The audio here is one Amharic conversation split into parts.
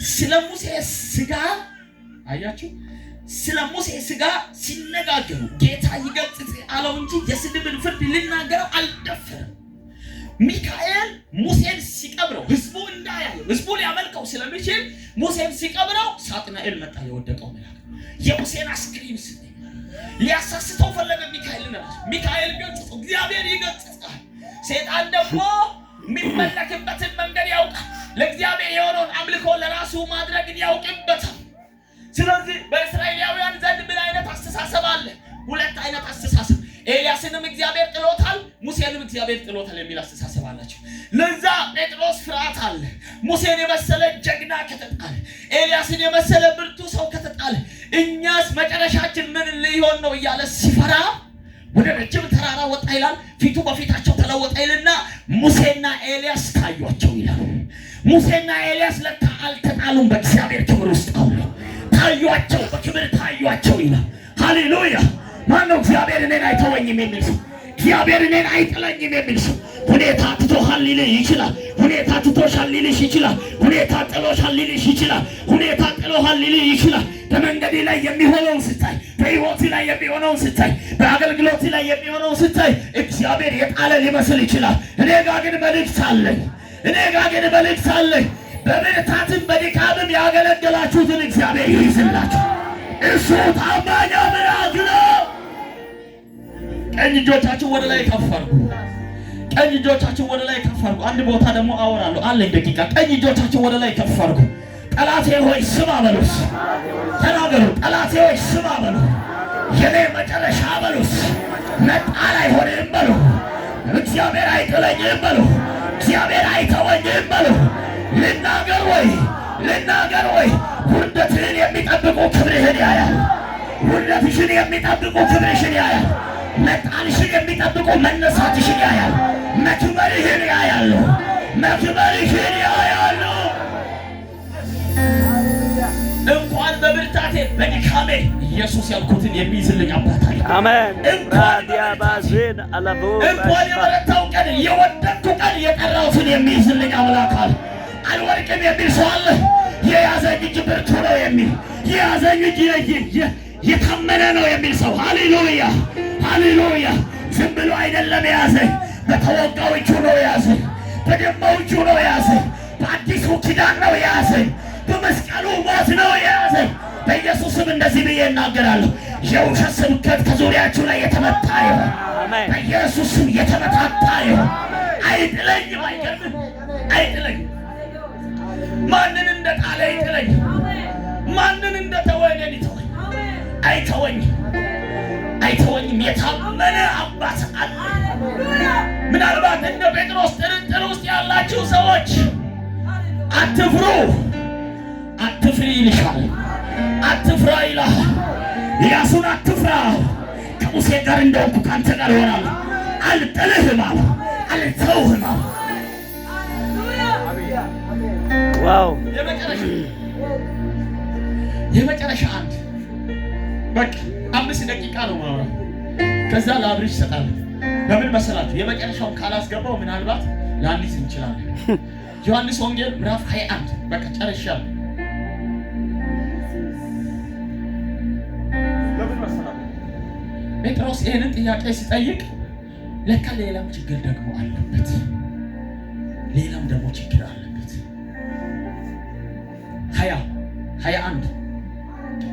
ስለ ሙሴ ሥጋ አያችሁ፣ ስለ ሙሴ ሥጋ ሲነጋገሩ ጌታ ይገሥጽ አለው እንጂ የስድብን ፍርድ ሊናገረው አልደፈረም። ሚካኤል ሙሴን ሲቀብረው ህዝቡ እንዳያየው ህዝቡ ሊያመልከው ስለሚችል ሙሴን ሲቀብረው ሳጥናኤል መጣ። የወደቀው መልአክ የሙሴን አስክሬን ሊያሳስተው ፈለገ። ሚካኤል ገሥጸው፣ እግዚአብሔር ይገሥጻል። ሰይጣን ደግሞ የሚመለክበትን መንገድ ያውቃል። ለእግዚአብሔር የሆነውን አምልኮ ለራሱ ማድረግን ያውቅበታል። ስለዚህ በእስራኤላውያን ዘንድ ምን አይነት አስተሳሰብ አለ? ሁለት አይነት አስተሳሰብ። ኤልያስንም እግዚአብሔር ጥሎታል፣ ሙሴንም እግዚአብሔር ጥሎታል የሚል አስተሳሰብ አላቸው። ለዛ ጴጥሮስ ፍርሃት አለ። ሙሴን የመሰለ ጀግና ከተጣለ፣ ኤልያስን የመሰለ ብርቱ ሰው ከተጣለ እኛስ መጨረሻችን ምን ሊሆን ነው እያለ ሲፈራ ወደ ረጅም ተራራ ወጣ ይላል። ፊቱ በፊታቸው ተለወጠ ይልና ሙሴና ኤልያስ ታዩአቸው ይላል። ሙሴና ኤልያስ ለካ አልተጣሉም፣ በእግዚአብሔር ክብር ውስጥ አሉ። ታዩአቸው፣ በክብር ታዩአቸው ይላል። ሃሌሉያ! ማነው እግዚአብሔር እኔን አይተወኝም የሚል ሰው? እግዚአብሔር እኔን አይጥለኝም የሚል ሰው? ሁኔታ ትቶሃል ሊልህ ይችላል። ሁኔታ ትቶሻል ሊልሽ ይችላል። ሁኔታ ጥሎሻል ሊልሽ ይችላል። ሁኔታ ጥሎሃል ሊልህ ይችላል። በመንገድ ላይ የሚሆነውን ስታይ፣ በሕይወት ላይ የሚሆነውን ስታይ፣ በአገልግሎት ላይ የሚሆነውን ስታይ እግዚአብሔር የጣለ ሊመስል ይችላል። እኔ ጋር ግን መልእክት አለኝ። በብርታትም በድካምም ያገለገላችሁትን እግዚአብሔር ይይዝላችሁ። እሱ ታማኝ አምላክ ነው። ቀኝ እጆቻችሁ ወደ ላይ ከፍ አድርጉ። አንድ ቦታ ደግሞ አወራለሁ አለኝ ደቂቃ። ቀኝ እጆቻችሁ ወደ ላይ ከፍ አድርጉ። ጠላቴ ሆይ ስማ በሉስ። ተናገሩ። ጠላቴ ሆይ ስማ በሉ። የኔ መጨረሻ በሉስ። መጣል አይሆንም በሉ። እግዚአብሔር አይጥለኝም በሉ። እግዚአብሔር አይተወኝም በሉ። ልናገር ወይ ውርደትህን የሚጠብቁ ክብርህን ያያል። ውርደትሽን የሚጠብቁ ክብርሽን ያያል። መጣልሽን የሚጠብቁ መነሳትሽን ያያል። መክበርሽን ያያሉ። እንኳን በብርታቴ በድካሜ ኢየሱስ ያልኩትን የሚይዝልኝ አባት አለ። አሜን። እንኳን የበረታው ቀን የወደቅኩ ቀን የጠራሁትን የሚይዝልኝ አምላክ አለ። አልወድቅም የሚል ሰው አለ። የያዘኝ እጅ ብርቱ ነው የሚል፣ የያዘኝ እጅ የታመነ ነው የሚል ሰው ሃሌሉያ። ዝም ብሎ አይደለም የያዘኝ፣ በተወጋው እጁ ነው የያዘኝ፣ በደማው እጁ ነው የያዘኝ፣ በአዲሱ ኪዳን ነው የያዘኝ፣ በመስቀሉ ሞት ነው የያዘኝ። በኢየሱስም እንደዚህ ብዬ እናገራለሁ፣ የውሸት ስብከት ከዙሪያችሁ ላይ የተመታ ይሁን። በኢየሱስም የተመታታ ይሁን። አይጥለኝም። አይጥለኝም። ማንን እንደጣለ አይጥለኝ። ማንን እንደተወ እኔን ይተወኝ። አይተወኝም። የታመነ አባት አለ። ምናልባት እንደ ጴጥሮስ ጥርጥር ውስጥ ያላችሁ ሰዎች አትፍሩ። አትፍሪ ይልሻል። አትፍራ ይላል። ኢያሱን አትፍራ፣ ከሙሴ ጋር እንደሆንኩ ካንተ ጋር እሆናለሁ። አልጥልህም አለ፣ አልተውህም አለ። ዋው! የመጨረሻ አንድ በቃ 5 ደቂቃ ነው ማውራት። ከዛ ለአብሪሽ ይሰጣል። በምን መሰላችሁ? የመጨረሻውን ካላስገባው ምናልባት ላንዲስ እንችላለን። ዮሐንስ ወንጌል ምዕራፍ 21 በቃ ጨርሻለሁ። ለምን መሰላችሁ? ጴጥሮስ ይሄንን ጥያቄ ሲጠይቅ ለካ ሌላም ችግር ደግሞ አለበት። ችግር አለበት። 21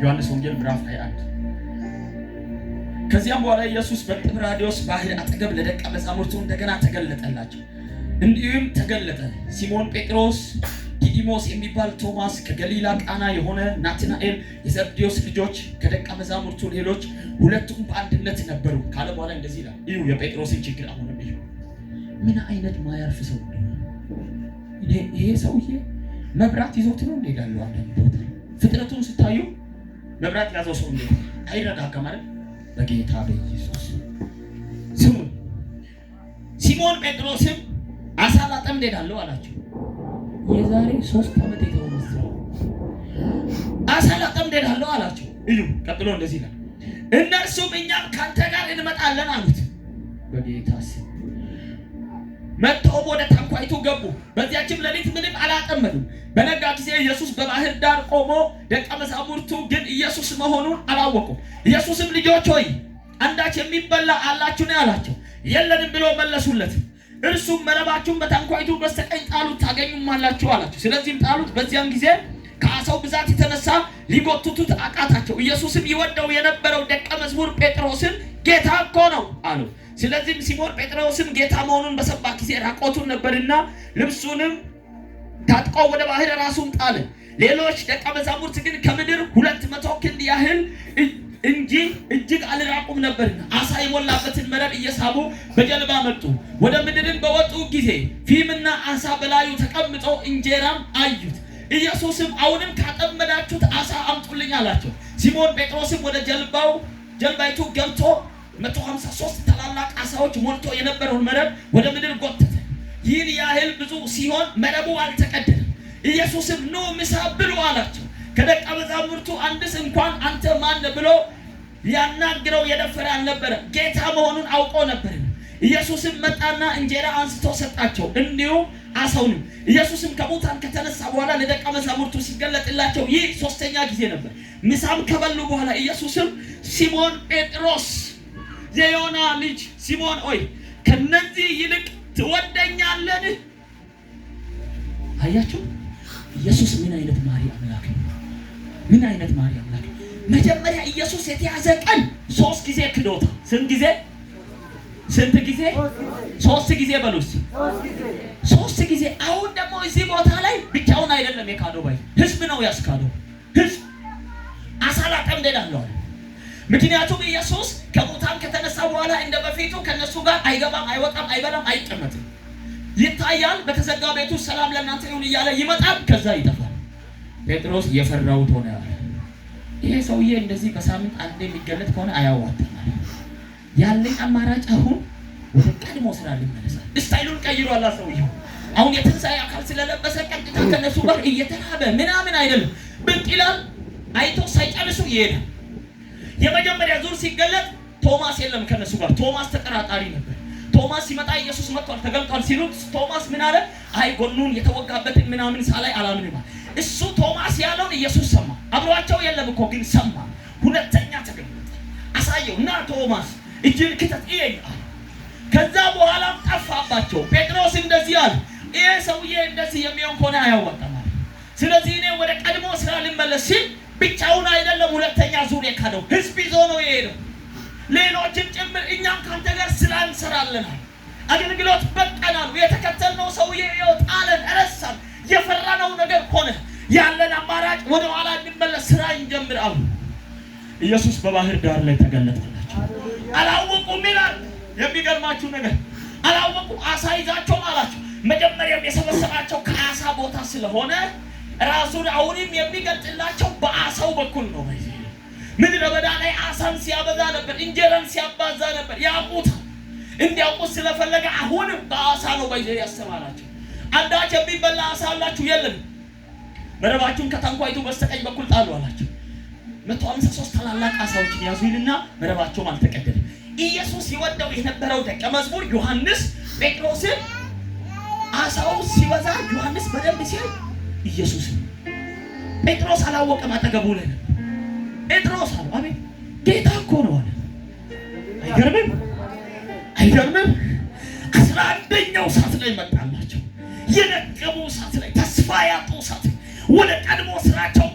ዮሐንስ ወንጌል ምዕራፍ 21 ከዚያም በኋላ ኢየሱስ በጥብርያዶስ ባህር አጠገብ ለደቀ መዛሙርቱ እንደገና ተገለጠላቸው። እንዲሁም ተገለጠ ሲሞን ጴጥሮስ፣ ዲዲሞስ የሚባል ቶማስ፣ ከገሊላ ቃና የሆነ ናትናኤል፣ የዘብዴዎስ ልጆች ከደቀ መዛሙርቱ ሌሎች ሁለቱም በአንድነት ነበሩ ካለ በኋላ እንደዚህ ይላል። እዩ የጴጥሮስን ችግር አሁንም እዩ። ምን አይነት ማያርፍ ሰው ነው ይሄ ሰውዬ! መብራት ይዞት ነው እንደዳለው አንተ ፍጥረቱን ስታዩ መብራት ያዘው ሰው እንዴ አይረጋጋም አይደል? በጌታ በኢየሱስ ስሙ ሲሞን ጴጥሮስም አሳ ላጠምድ እሄዳለሁ አላቸው። የዛሬ 3 ዓመት የተወሰነ አሳ ላጠምድ እሄዳለሁ አላቸው። እዩ ቀጥሎ እንደዚህ ይላል፣ እነርሱም እኛም ካንተ ጋር እንመጣለን አሉት። በጌታ ስም መጥተው ወደ ታንኳይቱ ገቡ። በዚያችም ሌሊት ምንም አላጠመዱም። በነጋ ጊዜ ኢየሱስ በባህር ዳር ቆሞ፣ ደቀ መዛሙርቱ ግን ኢየሱስ መሆኑን አላወቁም። ኢየሱስም ልጆች ሆይ አንዳች የሚበላ አላችሁን አላቸው። የለንም ብሎ መለሱለት። እርሱም መረባችሁን በታንኳይቱ በስተቀኝ ጣሉት ታገኙማላችሁ አላቸው። ስለዚህም ጣሉት። በዚያም ጊዜ ከአሳው ብዛት የተነሳ ሊጎትቱት አቃታቸው። ኢየሱስም ይወደው የነበረው ደቀ መዝሙር ጴጥሮስን ጌታ እኮ ነው አለው። ስለዚህም ሲሞን ጴጥሮስም ጌታ መሆኑን በሰማ ጊዜ ራቆቱን ነበርና ልብሱንም ታጥቆ ወደ ባህር ራሱን ጣለ። ሌሎች ደቀ መዛሙርት ግን ከምድር 200 ክንድ ያህል እንጂ እጅግ አልራቁም ነበርና አሳ የሞላበትን መረብ እየሳቡ በጀልባ መጡ። ወደ ምድርም በወጡ ጊዜ ፊምና አሳ በላዩ ተቀምጦ እንጀራም አዩት። ኢየሱስም አሁንም ካጠመዳችሁት አሳ አምጡልኝ አላቸው። ሲሞን ጴጥሮስም ወደ ጀልባይቱ ገብቶ 153 ታላላቅ አሳዎች ሞልቶ የነበረውን መረብ ወደ ምድር ጎተተ። ይህን ያህል ብዙ ሲሆን መረቡ አልተቀደደም። ኢየሱስም ኑ ምሳ ብሉ አላቸው። ከደቀ መዛሙርቱ አንድስ እንኳን አንተ ማን ብሎ ሊያናግረው የደፈረ አልነበረ፣ ጌታ መሆኑን አውቆ ነበር። ኢየሱስም መጣና እንጀራ አንስቶ ሰጣቸው፣ እንዲሁም አሳውንም። ኢየሱስም ከሙታን ከተነሳ በኋላ ለደቀ መዛሙርቱ ሲገለጥላቸው ይህ 3ኛ ጊዜ ነበር። ምሳም ከበሉ በኋላ ኢየሱስም ሲሞን ጴጥሮስ የዮና ልጅ ሲሞን ሆይ ከነዚህ ይልቅ ትወደኛለህ? አያችሁ ኢየሱስ ምን አይነት ማሪ አምላክ ነው! ምን አይነት ማሪ አምላክ! መጀመሪያ ኢየሱስ የተያዘ ቀን 3 ጊዜ ክዶታ። ስንት ጊዜ? 3 ጊዜ በሉስ። 3 ጊዜ። አሁን ደግሞ እዚህ ቦታ ላይ ብቻውን አይደለም የካደው፣ ባይ ህዝብ ነው ያስካደው። ህዝብ አሳላ ጠምደዳለው። ምክንያቱም ኢየሱስ ከሙታን ከተነሳ በኋላ እንደ በፊቱ ከነሱ ጋር አይገባም፣ አይወጣም፣ አይበላም፣ አይቀመጥም። ይታያል። በተዘጋ ቤቱ ሰላም ለእናንተ ይሁን እያለ ይመጣል፣ ከዛ ይጠፋል። ጴጥሮስ የፈራውት ሆነ። ይሄ ሰውዬ እንደዚህ በሳምንት አንዴ የሚገለጥ ከሆነ አያዋጣም። ያለኝ አማራጭ አሁን ወደ ቀድሞ ስራ ሊመለሳል። ስታይሉን ቀይሯል ሰውዬው። አሁን የትንሣኤ አካል ስለለበሰ ቀጥታ ከነሱ ጋር እየተራበ ምናምን አይደለም፣ ብቅ ይላል። አይቶ ሳይጨርሱ ይሄዳል። የመጀመሪያ ዙር ሲገለጥ ቶማስ የለም ከነሱ ጋር። ቶማስ ተጠራጣሪ ነበር። ቶማስ ሲመጣ ኢየሱስ መጥቷል ተገልጧል ሲሉት ቶማስ ምን አለ? አይ ጎኑን የተወጋበትን ምናምን ሳላይ አላምንም። እሱ ቶማስ ያለውን ኢየሱስ ሰማ። አብሯቸው የለም እኮ ግን ሰማ። ሁለተኛ ተገለጠ፣ አሳየው እና ቶማስ እጅን ክተት ይያል። ከዛ በኋላም ጠፋባቸው። ጴጥሮስ እንደዚህ አለ፣ ይሄ ሰውዬ እንደዚህ የሚሆን ከሆነ አያዋጣም። ስለዚህ እኔ ወደ ቀድሞ ስራ ልመለስ ሲል ብቻውን አይደለም ሁለተኛ ዙር የካደው፣ ህዝብ ይዞ ነው የሄደው። ሌሎችን ጭምር እኛም ካንተ ጋር ስራ እንሰራለን፣ አገልግሎት በቀናል። የተከተልነው ሰውዬ ጣለን፣ ረሳን። የፈራነው ነገር ሆነ። ያለን አማራጭ ወደ ኋላ እንመለስ፣ ስራ እንጀምር አሉ። ኢየሱስ በባህር ዳር ላይ ተገለጠላቸው። አላወቁም ይላል። የሚገርማችሁ ነገር አላወቁም። አሳ ይዛቸው አላቸው። መጀመሪያም የሰበሰባቸው ከአሳ ቦታ ስለሆነ ራሱን አሁንም የሚገልጥላቸው በአሳው በኩል ነው። ምድረ በዳ ላይ አሳን ሲያበዛ ነበር፣ እንጀራን ሲያባዛ ነበር። ያውቁት እንዲያውቁት ስለፈለገ አሁንም በአሳ ነው ያስተማራቸው። አንዳች የሚበላ አሳ አላችሁ? የለም። መረባችሁን ከታንኳይቱ በስተቀኝ በኩል ጣሉ አላቸው። 153 ታላላቅ አሳዎችን ያዙ ይልና መረባቸውም አልተቀደደም። ኢየሱስ ይወደው የነበረው ደቀ መዝሙር ዮሐንስ ጴጥሮስን አሳው ሲበዛ ዮሐንስ በደንብ ሲል ኢየሱስ ጴጥሮስ አላወቀም። አጠገቡ ላይ ነው ጴጥሮስ አለ፣ አቤት ጌታ እኮ ነው አለ። አይገርምም? አይገርምም? 11ኛው ሰዓት ላይ መጣላቸው። የነገሙ ሰዓት ላይ፣ ተስፋ ያጡ ሰዓት፣ ወደ ቀድሞ ስራቸው